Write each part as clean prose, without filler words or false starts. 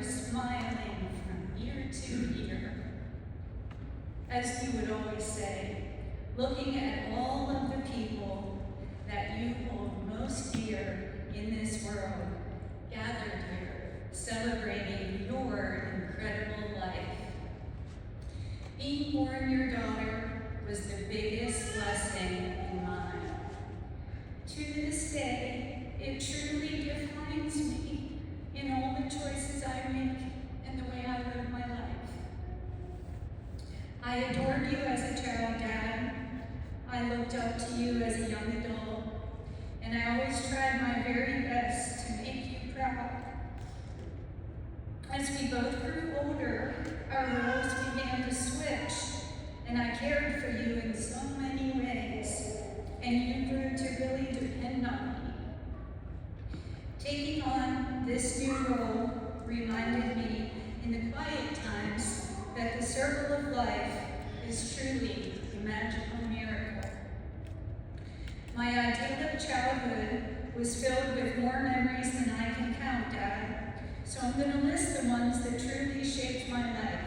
smiling from ear to ear. As you would always say, looking at all of the people that you hold most dear in this world, gathered here, celebrating your incredible life. Being born your daughter was the biggest blessing in mine. To this day, it truly defines me in all the choices I make and the way I live my life. I adored you as a child, Dad. I looked up to you as a young adult, and I always tried my very best to make you proud. As we both grew older, our roles began to switch, and I cared for you in so many ways, and you grew to really depend on me. Taking on this new role reminded me in the quiet times that the circle of life is truly a magical miracle. My idyllic childhood was filled with more memories than I can count, Dad, so I'm going to list the ones that truly shaped my life.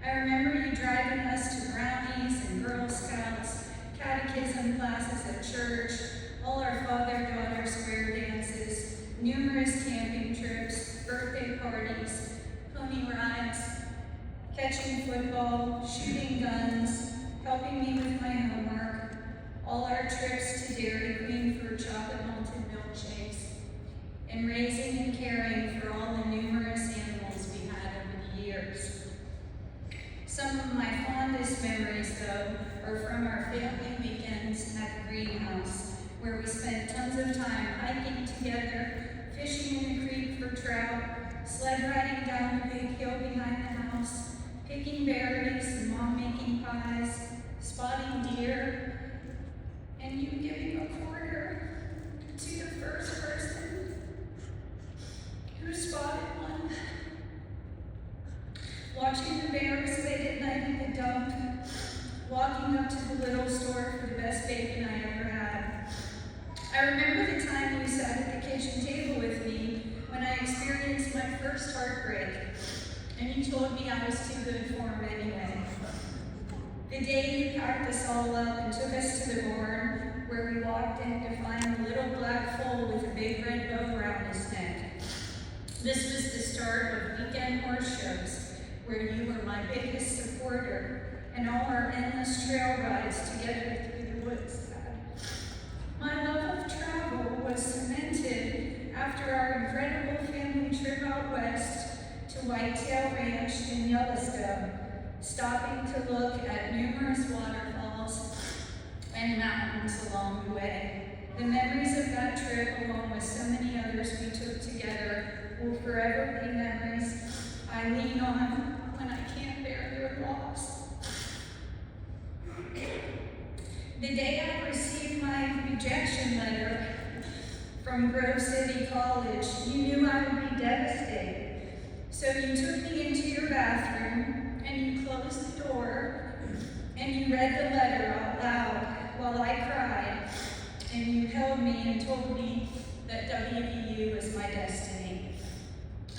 I remember you driving us to brownies and Girl Scouts, catechism classes at church, all our father-daughter square dances, numerous camping trips, birthday parties, pony rides, catching football, shooting guns, helping me with my homework, all our trips to Dairy Queen for chocolate malted milkshakes, and raising and caring for all the numerous animals we had over the years. Some of my fondest memories, though, are from our family weekends at the greenhouse, where we spent tons of time hiking together, fishing in the creek for trout, sled riding down the big hill behind the house, picking berries and Mom making pies, spotting deer, and you giving a quarter to the first person who spotted one. Watching the bears late at night at the dump, walking up to the little store for the best bacon I ever had. I remember the time you sat at the kitchen table with me when I experienced my first heartbreak, and you told me I was too good for him anyway. The day you packed us all up and took us to the barn, where we walked in to find the little black foal with a big red bow around his neck. This was the start of weekend horse shows, where you were my biggest supporter, and all our endless trail rides together through the woods. My love of travel was cemented after our incredible family trip out west to Whitetail Ranch in Yellowstone, stopping to look at numerous waterfalls and mountains along the way. The memories of that trip, along with so many others we took together, will forever be memories I lean on when I can't bear your loss. The day I received my rejection letter from Grove City College, you knew I would be devastated. So you took me into your bathroom and you closed the door and you read the letter out loud while I cried, and you held me and told me that WVU was my destiny.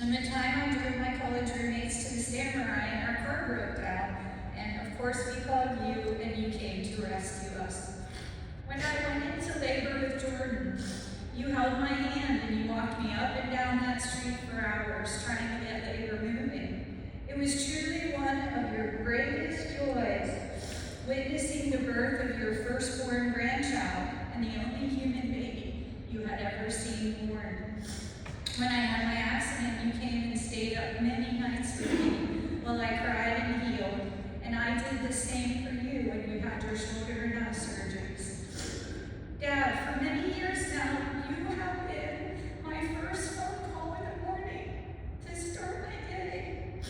And the time I drove my college roommates to the Samurai and our car broke down, and of course we called you and you came to rescue us. When I went into labor with Jordan, you held my hand and you walked me up and down that street for hours trying to get labor moving. It was truly one of your greatest joys, witnessing the birth of your firstborn grandchild and the only human baby you had ever seen born. When I had my accident, you came and stayed up many nights with me while I cried and healed, and I did the same for you when you had your shoulder and eye surgeries. Dad, for many years now, you have been my first phone call in the morning to start my day.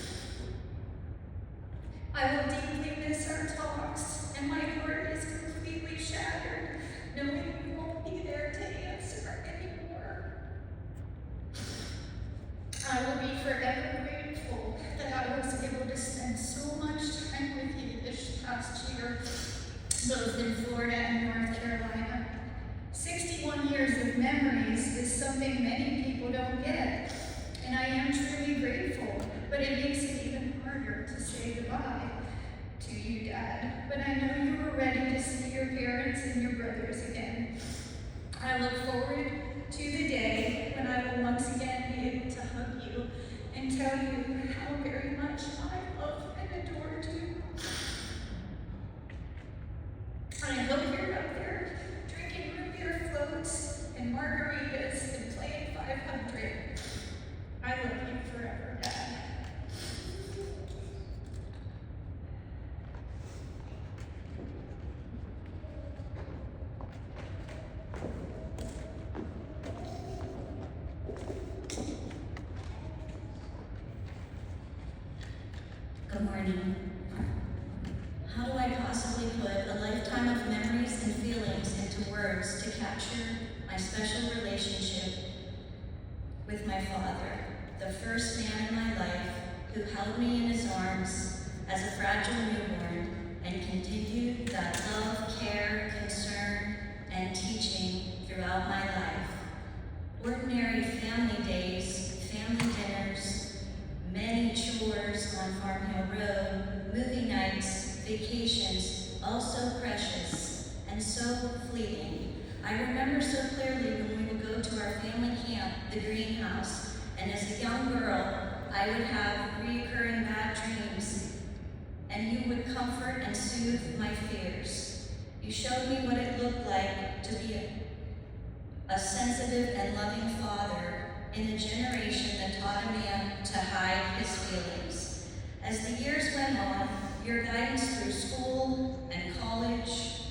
I will deeply miss our talks, and my heart is completely shattered, knowing you won't be there to answer anymore. I will be forever grateful that I was able to spend so much time with you this past year, both in Florida and North Carolina. 61 years of memories is something many people don't get, and I am truly grateful you and tell you how very much I love and adore you. I hope you're up there drinking root beer floats and margaritas and playing 500. I love you forever, Dad. Good morning. How do I possibly put a lifetime of memories and feelings into words to capture my special relationship with my father, the first man in my life who held me in his arms as a fragile newborn and continued that love, care, concern, and teaching throughout my life? Ordinary family days, family dinners, many chores on Farm Hill Road, movie nights, vacations, all so precious and so fleeting. I remember so clearly when we would go to our family camp, the greenhouse, and as a young girl, I would have recurring bad dreams, and you would comfort and soothe my fears. You showed me what it looked like to be a sensitive and loving father in a generation that taught a man to hide his feelings. As the years went on, your guidance through school and college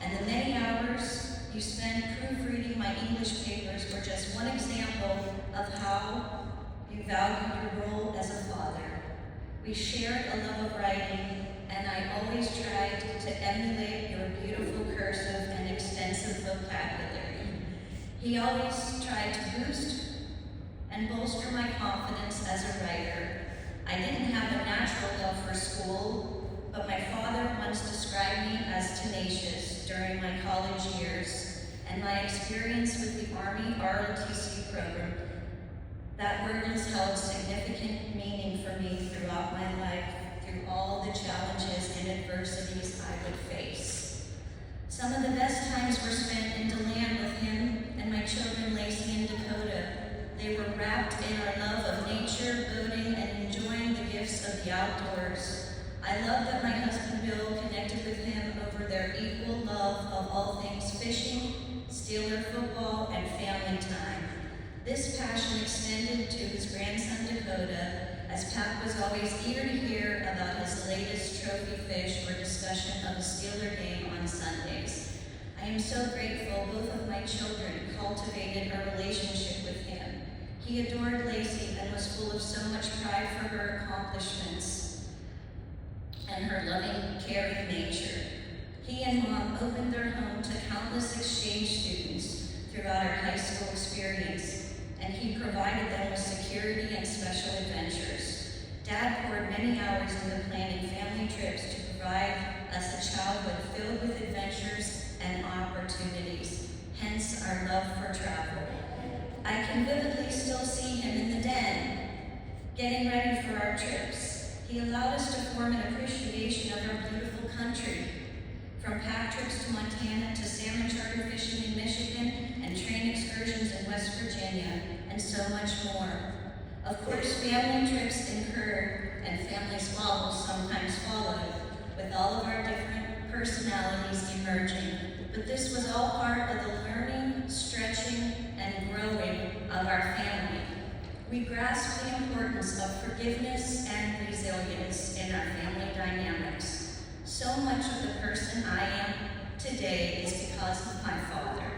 and the many hours you spent proofreading my English papers were just one example of how you valued your role as a father. We shared a love of writing, and I always tried to emulate your beautiful cursive and extensive vocabulary. He always tried to boost and bolster my confidence as a writer. I didn't have a natural love for school, but my father once described me as tenacious during my college years, and my experience with the Army ROTC program. That word has held significant meaning for me throughout my life, through all the challenges and adversities I would face. Some of the best times were spent in DeLand with him and my children, Lacey and Dakota. They were wrapped in our love of nature, boating, and enjoying the gifts of the outdoors. I love that my husband Bill connected with him over their equal love of all things fishing, Steeler football, and family time. This passion extended to his grandson Dakota, as Pat was always eager to hear about his latest trophy fish or discussion of a Steeler game on Sundays. I am so grateful both of my children cultivated a relationship with him. He adored Lacey and was full of so much pride for her accomplishments and her loving, caring nature. He and Mom opened their home to countless exchange students throughout our high school experience, and he provided them with security and special adventures. Dad poured many hours into planning family trips to provide us a childhood filled with adventures and opportunities, hence our love for travel. I can vividly still see him in the den, getting ready for our trips. He allowed us to form an appreciation of our beautiful country, from pack trips to Montana to salmon charter fishing in Michigan and train excursions in West Virginia, and so much more. Of course, family trips incurred and family squabbles sometimes followed, with all of our different personalities emerging. But this was all part of the learning, stretching, and growing of our family. We grasped the importance of forgiveness and resilience in our family dynamics. So much of the person I am today is because of my father.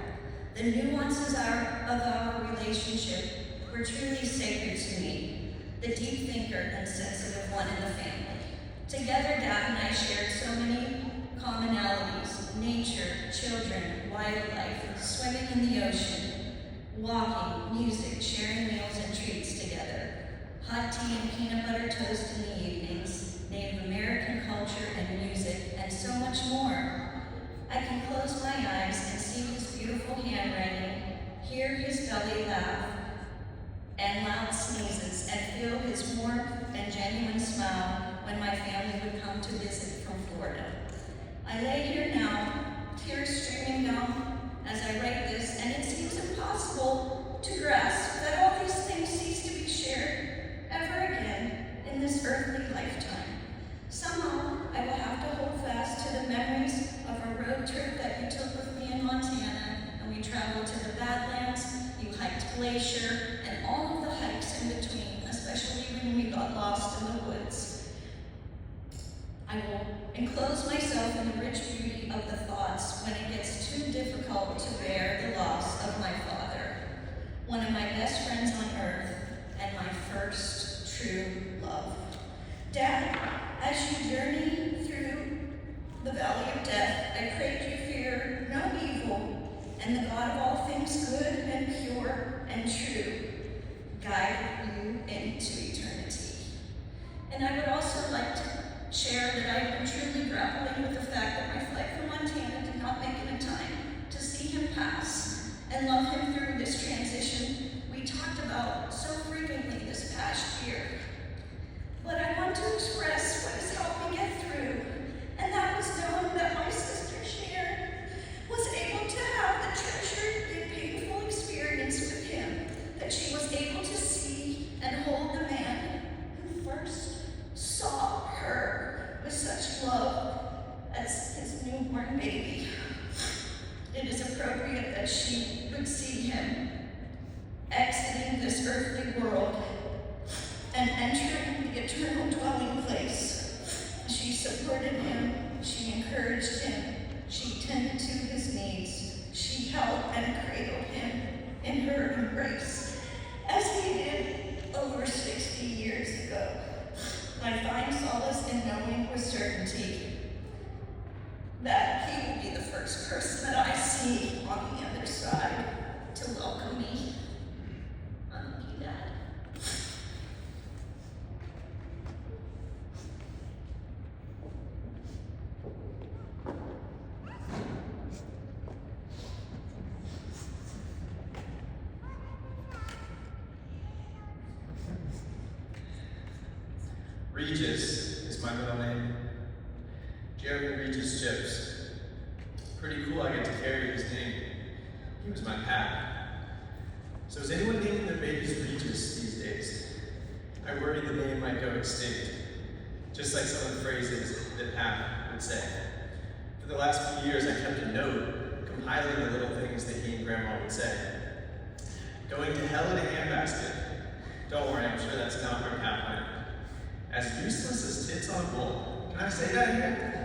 The nuances of our relationship were truly sacred to me, the deep thinker and sensitive one in the family. Together, Dad and I shared so many commonalities: nature, children, wildlife, swimming in the ocean, walking, music, sharing meals and treats together, hot tea and peanut butter toast in the evenings, Native American culture and music, and so much more. I can close my eyes and see his beautiful handwriting, hear his belly laugh and loud sneezes, and feel his warmth and genuine smile when my family would come to visit from Florida. I lay here now, tears streaming down as I write this, and it seems impossible to grasp that all these things cease to be shared glacier, and all of the hikes in between, especially when we got lost in the woods. I will enclose myself in the rich beauty of the thoughts when it gets too difficult to bear the loss of my father, one of my best friends on earth, and my first true love. Dad, as you journey through the valley of death, I pray you fear no evil, and the God of all things good and pure and true guide you into eternity. And I would also like to share that I've been truly grappling with the fact that my flight from Montana did not make it in time to see him pass and love him through this transition we talked about so frequently this past year. But I want to express what has helped me get through, and that was knowing that my sister Sharon was able to have the treasured yet painful experience with him, that she was able to see and hold the man who first saw her with such love as his newborn baby. It is appropriate that she would see him exiting this earthly world and entering the eternal dwelling place. She supported him, she encouraged him, she tended to his needs, she held and cradled him in her embrace, as he did over 60 years ago. I find solace in knowing with certainty that he will be the first person that I see on the other side to welcome me. I love you, Dad. Regis is my middle name. Jeremy Regis Chips. Pretty cool I get to carry his name. He was my pap. So is anyone naming their babies Regis these days? I worry the name might go extinct, just like some of the phrases that Pap would say. For the last few years I kept a note, compiling the little things that he and Grandma would say. Going to hell in a handbasket. Don't worry, I'm sure that's not where Pap went. As useless as tits on wool. Can I say that here?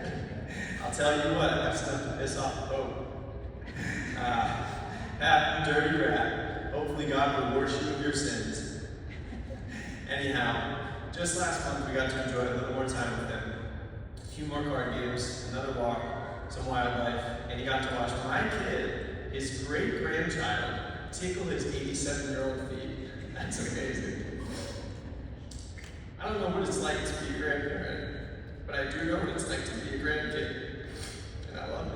I'll tell you what, that's enough to piss off the Pope. Pat, you dirty rat. Hopefully God will wash you of your sins. Anyhow, just last month we got to enjoy a little more time with him. A few more card games, another walk, some wildlife, and he got to watch my kid, his great-grandchild, tickle his 87-year-old feet. That's amazing. I don't know what it's like to be a grandparent, but I do know what it's like to be a grandkid, and I love it.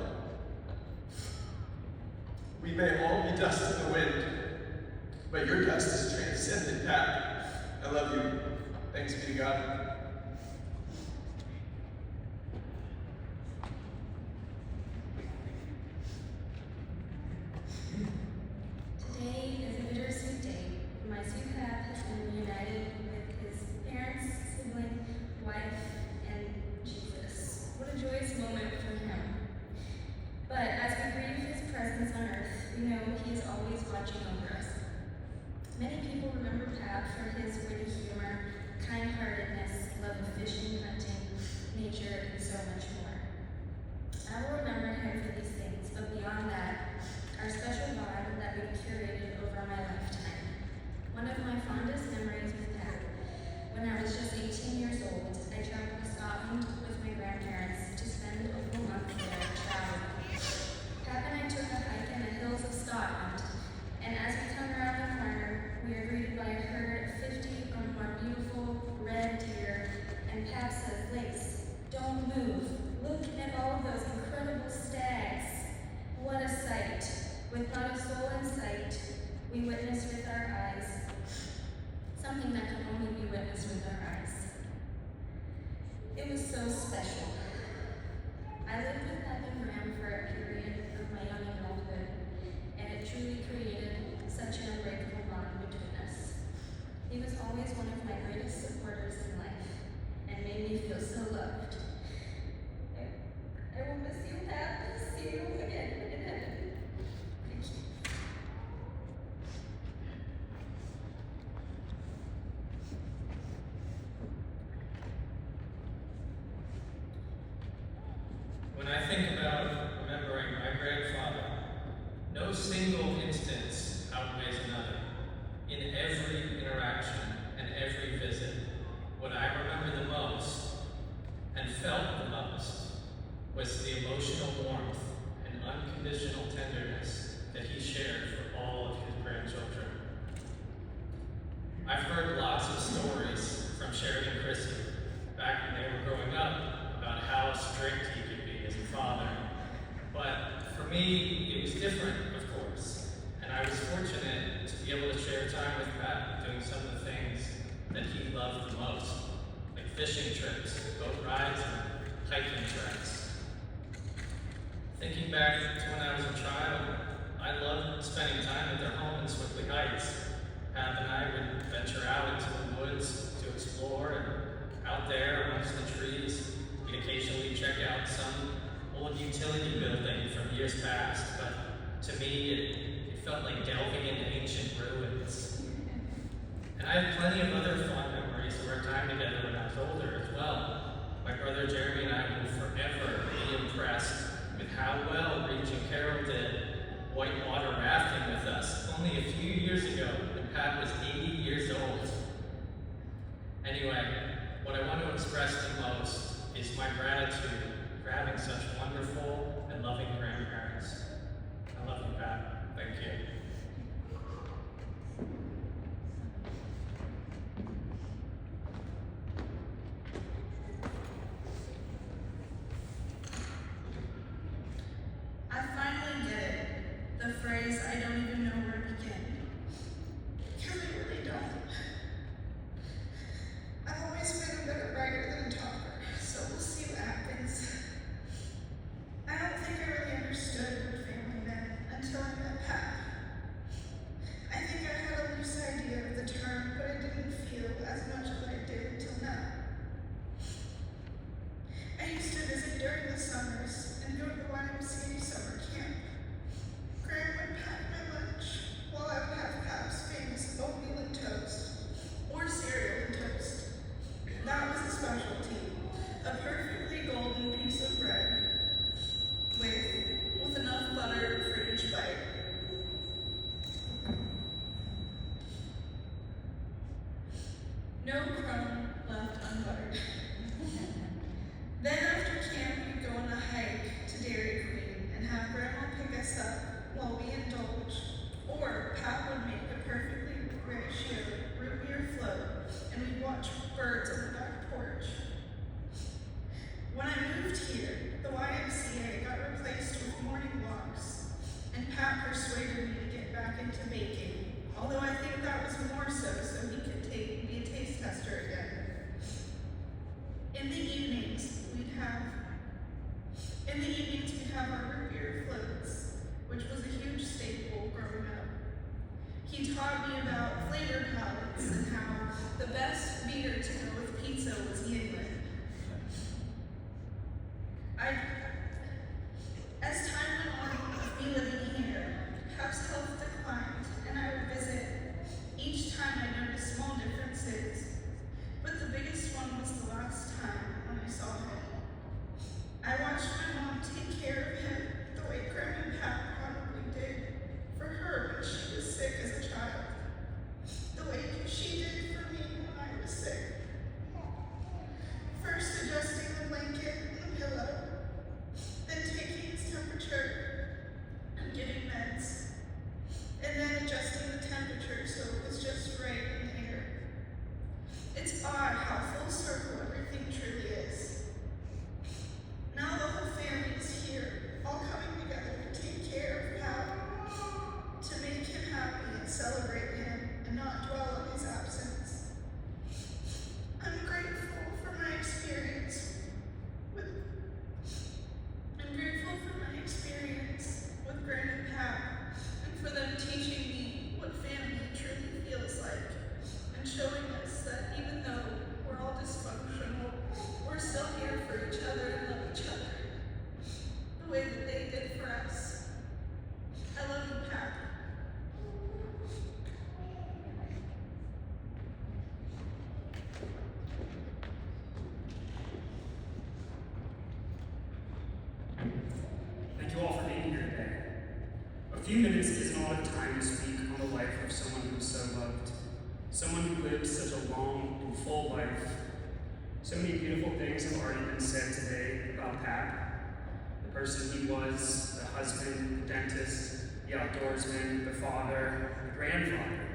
We may all be dust in the wind, but your dust is transcendent, Pat. I love you. Thanks be to God. Today is a bittersweet day. My sweet Pat has been reunited with his parents, sibling, wife, and Jesus. What a joyous moment for him. But as we grieve his presence on earth, we know he is always watching over us. Many people remember Pat for his witty humor, kind-heartedness, love of fishing, hunting, nature, and so much more. I will remember him for these things, but beyond that, our special bond that we've curated over my lifetime. One of my fondest memories with Pat, when I was just 18 years old, I traveled to Scotland with my grandparents to spend a full month there traveling. Pat and I took a hike in the hills of Scotland, and as we come around the corner, we are greeted by a herd of 50 or more beautiful red deer, and Pat says, "Lace, don't move. Look at all of those incredible stags. What a sight." With not a soul in sight, we witnessed with our eyes something that can only be witnessed with our eyes. It was so special. I lived with Pat and Graham for a period of my young adulthood, and it truly created such an unbreakable bond between us. He was always one of my greatest supporters in life, and made me feel so loved. I will miss you, Pat. See you again in heaven. Thank you. single instance outweighs another. In every interaction and every visit, what I remember the most and felt the most was the emotional warmth and unconditional tenderness that he shared for all of his grandchildren. I've heard lots of stories from Sherry and Chrissy back when they were growing up about how strict he could be as a father. But for me, it was different, of course. And I was fortunate to be able to share time with Pat doing some of the things that he loved the most, like fishing trips, boat rides, and hiking treks. Thinking back to when I was a child, I loved spending time at their home in Swickley Heights. Pat and I would venture out into the woods to explore, and out there amongst the trees, we'd occasionally check out some old utility building from years past, but to me, it felt like delving into ancient ruins. And I have plenty of other fond memories of our time together when I was older as well. My brother Jeremy and I will forever be impressed with how well Regis and Carol did whitewater rafting with us only a few years ago when Pat was 80 years old. Anyway, what I want to express the most is my gratitude for having such wonderful and loving grandparents. I love you, Pat. Thank you. I finally get it. The phrase, I don't even know where to begin. Because I really don't. I've always been a better writer than a talker, so we'll see what happens. I don't think I really understood what family meant until I met Pat. I think I had a loose idea of the term, but I didn't feel as much as I did until now. I used to visit during the summers and go to the YMCA summer camp. Graham would pack my lunch while I would have Pap's famous oatmeal and toast, or cereal and toast. That was a specialty, a perfectly golden piece of bread with enough butter for each bite. No crumb left unbuttered. Then after camp, we'd go on a hike to Dairy Queen and have Grandma pick us up while we indulge. Or Pat would make a perfectly ratioed root beer float and we'd watch birds on the back porch. When I moved here, the YMCA got replaced with morning walks, and Pat persuaded me to get back into baking, although I think that was more so he could be a taste tester again. In the evenings, we'd have our root beer floats, which was a huge staple growing up. He taught me about flavor palettes and how the best beer to go with pizza was Yingling. As time went on with me living here, Pap's health declined, and I would visit. Each time I noticed small differences, but the biggest one was the last time when I saw him. I watched my mom take care of him the way Grandma and Pat probably did for her when she was sick as a child. The way she did for me when I was sick. First adjusting the blanket and the pillow, the time to speak on the life of someone who was so loved, someone who lived such a long and full life. So many beautiful things have already been said today about Pat, the person he was, the husband, the dentist, the outdoorsman, the father, the grandfather.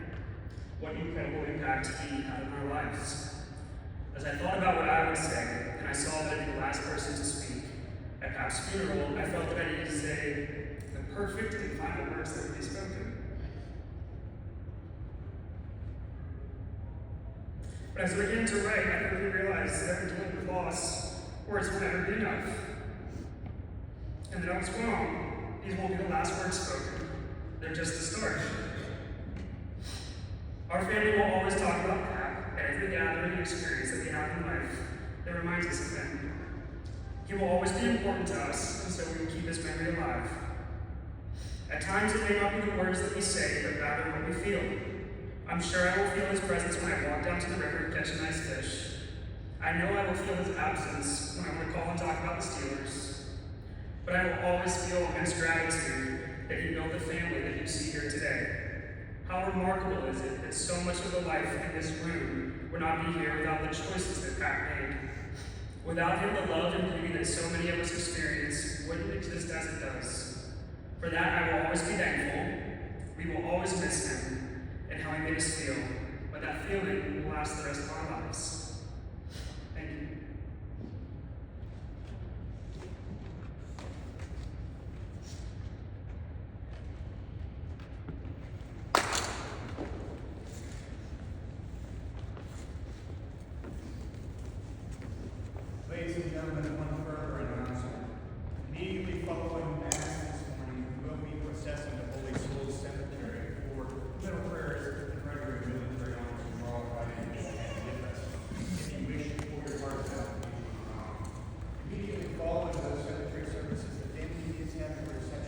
What incredible impact he had on our lives. As I thought about what I would say, and I saw that I'd be the last person to speak at Pat's funeral, I felt that I needed to say the perfect and final words that would be spoken. But as I began to write, I quickly realized that dealing with loss, words will never be enough. And that I was wrong. These won't be the last words spoken. They're just the start. Our family will always talk about Pat at every gathering and experience that we have in life that reminds us of him. He will always be important to us, and so we will keep his memory alive. At times it may not be the words that we say, but rather what we feel. I'm sure I will feel his presence when I walk down to the river and catch a nice fish. I know I will feel his absence when I want to call and talk about the Steelers. But I will always feel immense gratitude that he built the family that you see here today. How remarkable is it that so much of the life in this room would not be here without the choices that Pat made. Without him, the love and beauty that so many of us experience wouldn't exist as it does. For that, I will always be thankful. We will always miss him and how he made us feel. But that feeling will last the rest of our lives. Thank you.